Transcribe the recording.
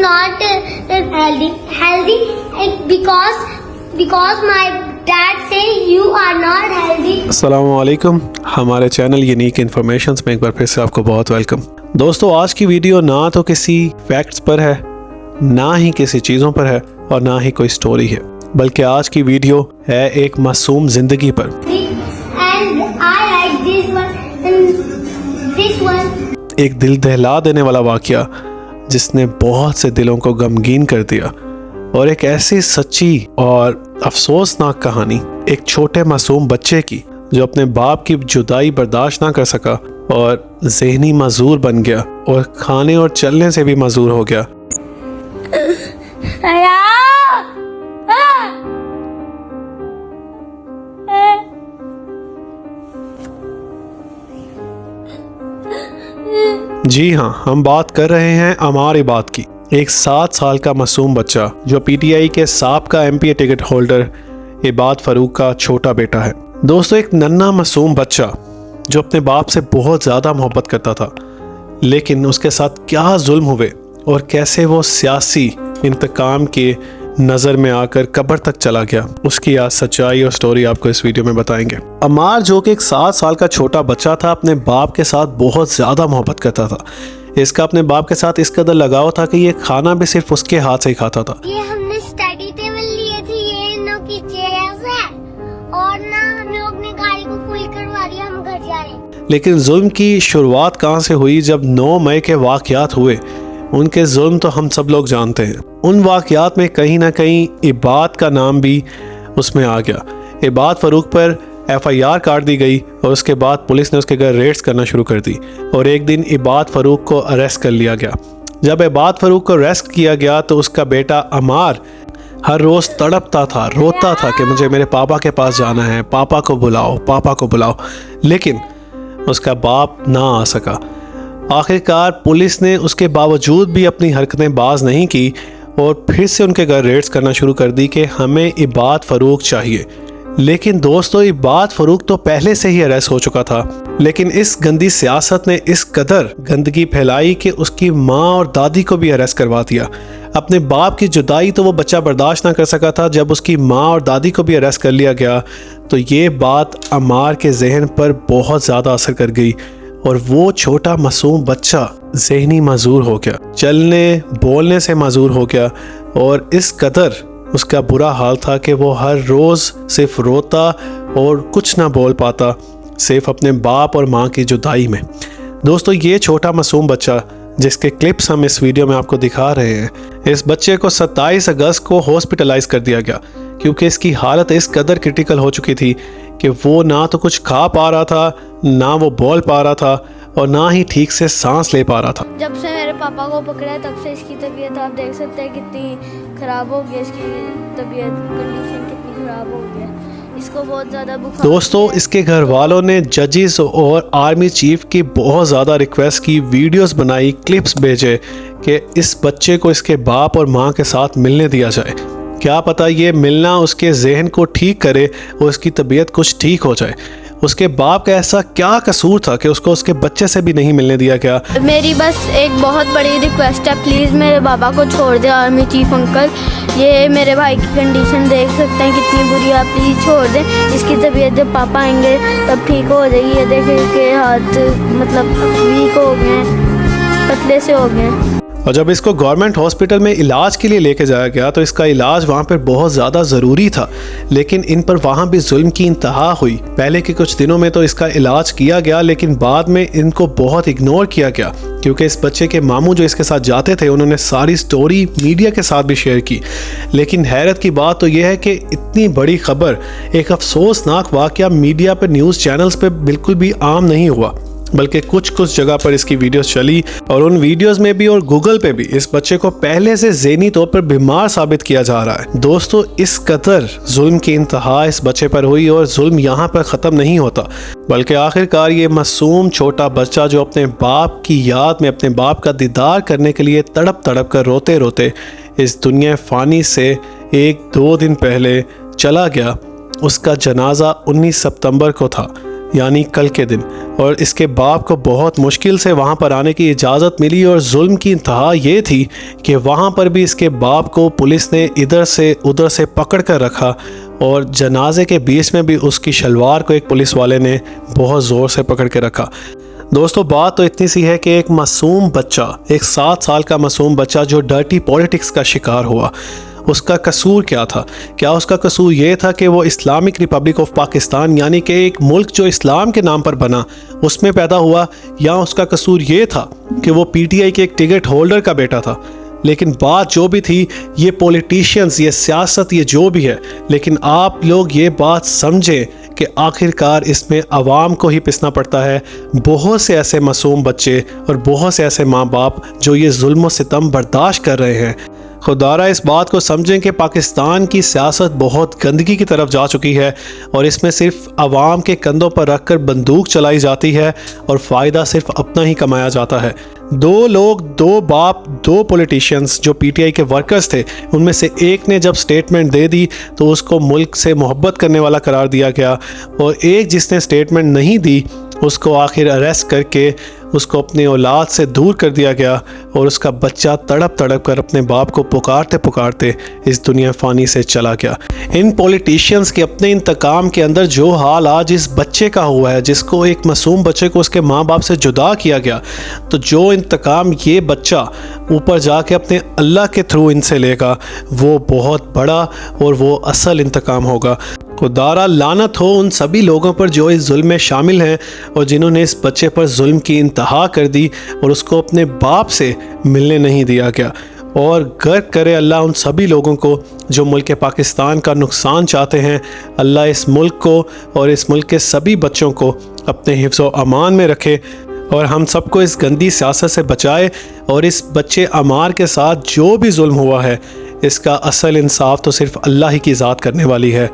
not healthy because my dad say you are not healthy. अस्सलामुअलैकुम, हमारे channel unique informations में एक बार फिर से आपको बहुत वेलकम। दोस्तों, आज की वीडियो ना तो किसी फैक्ट्स पर है, ना ही किसी चीज़ों पर है और ना ही कोई स्टोरी है, बल्कि आज की वीडियो है एक मासूम जिंदगी पर। And I like this one. एक दिल दहला देने वाला वाकया जिसने बहुत से दिलों को गमगीन कर दिया, और एक ऐसी सच्ची और अफसोसनाक कहानी एक छोटे मासूम बच्चे की जो अपने बाप की जुदाई बर्दाश्त ना कर सका और ज़हनी मजूर बन गया और खाने और चलने से भी मजूर हो गया। जी हाँ, हम बात कर रहे हैं अमार इबाद की, एक 7 साल का मासूम बच्चा जो पीटीआई के साबका एमपी टिकट होल्डर इबाद फारूक का छोटा बेटा है। दोस्तों, एक नन्हा मासूम बच्चा जो अपने बाप से बहुत ज़्यादा मोहब्बत करता था, लेकिन उसके साथ क्या जुल्म हुए और कैसे वो सियासी इंतकाम के नज़र में आकर कब्र तक चला गया, उसकी आज सच्चाई और स्टोरी आपको इस वीडियो में बताएंगे। अमार, जो कि एक 7 साल का छोटा बच्चा था, अपने बाप के साथ बहुत ज़्यादा मोहब्बत करता था। इसका अपने बाप के साथ इस कदर लगाव था कि ये खाना भी सिर्फ उसके हाथ से ही खाता था। ये हमने स्टडी टेबल लिए थे, ये इन लोग की चेयर्स है, और ना हम लोग ने गाड़ी को फुल करवा दिया, हम घर जा रहे हैं। लेकिन जुल्म की शुरुआत कहाँ से हुई? जब 9 मई के वाक़यात हुए, उनके जुल्म तो हम सब लोग जानते हैं। उन वाक़यात में कहीं ना कहीं इबाद का नाम भी उसमें आ गया। इबाद फारूक पर FIR काट दी गई और उसके बाद पुलिस ने उसके घर रेड्स करना शुरू कर दी और एक दिन इबाद फारूक को अरेस्ट कर लिया गया। जब इबाद फारूक को अरेस्ट किया गया तो उसका बेटा अमार हर रोज़ तड़पता था, रोता था कि मुझे मेरे पापा के पास जाना है, पापा को बुलाओ, पापा को बुलाओ। लेकिन उसका बाप ना आ सका। आखिरकार पुलिस ने उसके बावजूद भी अपनी हरकतें बाज नहीं की और फिर से उनके घर रेड्स करना शुरू कर दी कि हमें इबाद फारूक चाहिए। लेकिन दोस्तों, इबाद फारूक तो पहले से ही अरेस्ट हो चुका था, लेकिन इस गंदी सियासत ने इस कदर गंदगी फैलाई कि उसकी माँ और दादी को भी अरेस्ट करवा दिया। अपने बाप की जुदाई तो वो बच्चा बर्दाश्त ना कर सका था, जब उसकी माँ और दादी को भी अरेस्ट कर लिया गया तो ये बात अमार के जहन पर बहुत ज़्यादा असर कर गई और वो छोटा मासूम बच्चा ज़हनी मजूर हो गया, चलने बोलने से मजूर हो गया और इस कदर उसका बुरा हाल था कि वो हर रोज़ सिर्फ रोता और कुछ ना बोल पाता, सिर्फ अपने बाप और माँ की जुदाई में। दोस्तों, ये छोटा मासूम बच्चा जिसके क्लिप्स हम इस वीडियो में आपको दिखा रहे हैं, इस बच्चे को 27 अगस्त को हॉस्पिटलाइज कर दिया गया क्योंकि इसकी हालत इस कदर क्रिटिकल हो चुकी थी कि वो ना तो कुछ खा पा रहा था, ना वो बोल पा रहा था और ना ही ठीक से सांस ले पा रहा था। जब से मेरे पापा को पकड़ा है तब से इसकी तबीयत आप देख सकते हैं कितनी ख़राब हो गई, इसकी तबीयत कंडीशन कितनी ख़राब हो गई है, इसको बहुत ज़्यादा बुखार। दोस्तों, इसके घर वालों ने जजेस और आर्मी चीफ की बहुत ज़्यादा रिक्वेस्ट की, वीडियोस बनाई, क्लिप्स भेजे कि इस बच्चे को इसके बाप और माँ के साथ मिलने दिया जाए। क्या पता ये मिलना उसके जहन को ठीक करे और उसकी तबीयत कुछ ठीक हो जाए। उसके बाप का ऐसा क्या कसूर था कि उसको उसके बच्चे से भी नहीं मिलने दिया गया? मेरी बस एक बहुत बड़ी रिक्वेस्ट है, प्लीज़ मेरे बाबा को छोड़ दे आर्मी चीफ अंकल। ये मेरे भाई की कंडीशन देख सकते हैं कितनी बुरी है, प्लीज़ छोड़ दें। इसकी तबीयत जब पापा आएंगे तब ठीक हो जाएगी। ये देखें कि हाथ मतलब वीक हो गए हैं, पतले से हो गए हैं। और जब इसको गवर्नमेंट हॉस्पिटल में इलाज के लिए लेके जाया गया तो इसका इलाज वहाँ पर बहुत ज़्यादा ज़रूरी था, लेकिन इन पर वहाँ भी जुल्म की इंतहा हुई। पहले के कुछ दिनों में तो इसका इलाज किया गया, लेकिन बाद में इनको बहुत इग्नोर किया गया क्योंकि इस बच्चे के मामू जो इसके साथ जाते थे उन्होंने सारी स्टोरी मीडिया के साथ भी शेयर की। लेकिन हैरत की बात तो यह है कि इतनी बड़ी खबर, एक अफसोसनाक वाक़या मीडिया पर, न्यूज़ चैनल्स पर बिल्कुल भी आम नहीं हुआ, बल्कि कुछ जगह पर इसकी वीडियोस चली और उन वीडियोस में भी और गूगल पे भी इस बच्चे को पहले से ज़हनी तौर पर बीमार साबित किया जा रहा है। दोस्तों, इस कदर जुल्म की इंतहा इस बच्चे पर हुई और जुल्म यहाँ पर ख़त्म नहीं होता, बल्कि आखिरकार ये मासूम छोटा बच्चा जो अपने बाप की याद में अपने बाप का दीदार करने के लिए तड़प तड़प कर रोते रोते इस दुनिया फ़ानी से 1-2 दिन पहले चला गया, उसका जनाजा 19 सितंबर को था। यानी कल के दिन, और इसके बाप को बहुत मुश्किल से वहाँ पर आने की इजाज़त मिली। और जुल्म की इंतहा ये थी कि वहाँ पर भी इसके बाप को पुलिस ने इधर से उधर से पकड़ कर रखा, और जनाजे के बीच में भी उसकी शलवार को एक पुलिस वाले ने बहुत ज़ोर से पकड़ के रखा। दोस्तों, बात तो इतनी सी है कि एक मासूम बच्चा, एक 7 साल का मासूम बच्चा जो डर्टी पॉलिटिक्स का शिकार हुआ, उसका कसूर क्या था? क्या उसका कसूर ये था कि वो इस्लामिक रिपब्लिक ऑफ पाकिस्तान यानी कि एक मुल्क जो इस्लाम के नाम पर बना उसमें पैदा हुआ, या उसका कसूर ये था कि वो पीटीआई के एक टिकट होल्डर का बेटा था? लेकिन बात जो भी थी, ये पॉलिटिशियंस, ये सियासत, ये जो भी है, लेकिन आप लोग ये बात समझें कि आखिरकार इसमें आवाम को ही पिसना पड़ता है। बहुत से ऐसे मासूम बच्चे और बहुत से ऐसे माँ बाप जो ये जुल्म व सितम बर्दाश्त कर रहे हैं। खुदारा इस बात को समझें कि पाकिस्तान की सियासत बहुत गंदगी की तरफ जा चुकी है, और इसमें सिर्फ आवाम के कंधों पर रखकर बंदूक चलाई जाती है और फ़ायदा सिर्फ अपना ही कमाया जाता है। 2 लोग, 2 बाप, 2 पॉलिटिशियंस जो पीटीआई के वर्कर्स थे, उनमें से एक ने जब स्टेटमेंट दे दी तो उसको मुल्क से मोहब्बत करने वाला करार दिया गया, और एक जिसने स्टेटमेंट नहीं दी उसको आखिर अरेस्ट करके उसको अपनी औलाद से दूर कर दिया गया, और उसका बच्चा तड़प तड़प कर अपने बाप को पुकारते पुकारते इस दुनिया फ़ानी से चला गया। इन पॉलिटिशियंस के अपने इंतकाम के अंदर जो हाल आज इस बच्चे का हुआ है, जिसको एक मासूम बच्चे को उसके माँ बाप से जुदा किया गया, तो जो इंतकाम ये बच्चा ऊपर जाके अपने अल्लाह के थ्रू इनसे लेगा, वो बहुत बड़ा और वो असल इंतकाम होगा। खुदारा लानत हो उन सभी लोगों पर जो इस जुल्म में शामिल हैं और जिन्होंने इस बच्चे पर जुल्म की इंतहा कर दी और उसको अपने बाप से मिलने नहीं दिया गया। और गर्क करे अल्लाह उन सभी लोगों को जो मुल्क पाकिस्तान का नुकसान चाहते हैं। अल्लाह इस मुल्क को और इस मुल्क के सभी बच्चों को अपने हिफ्ज़ व अमान में रखे, और हम सबको इस गंदी सियासत से बचाए। और इस बच्चे अमार के साथ जो भी जुल्म हुआ है, इसका असल इंसाफ तो सिर्फ अल्लाह ही की ज़ात करने वाली है।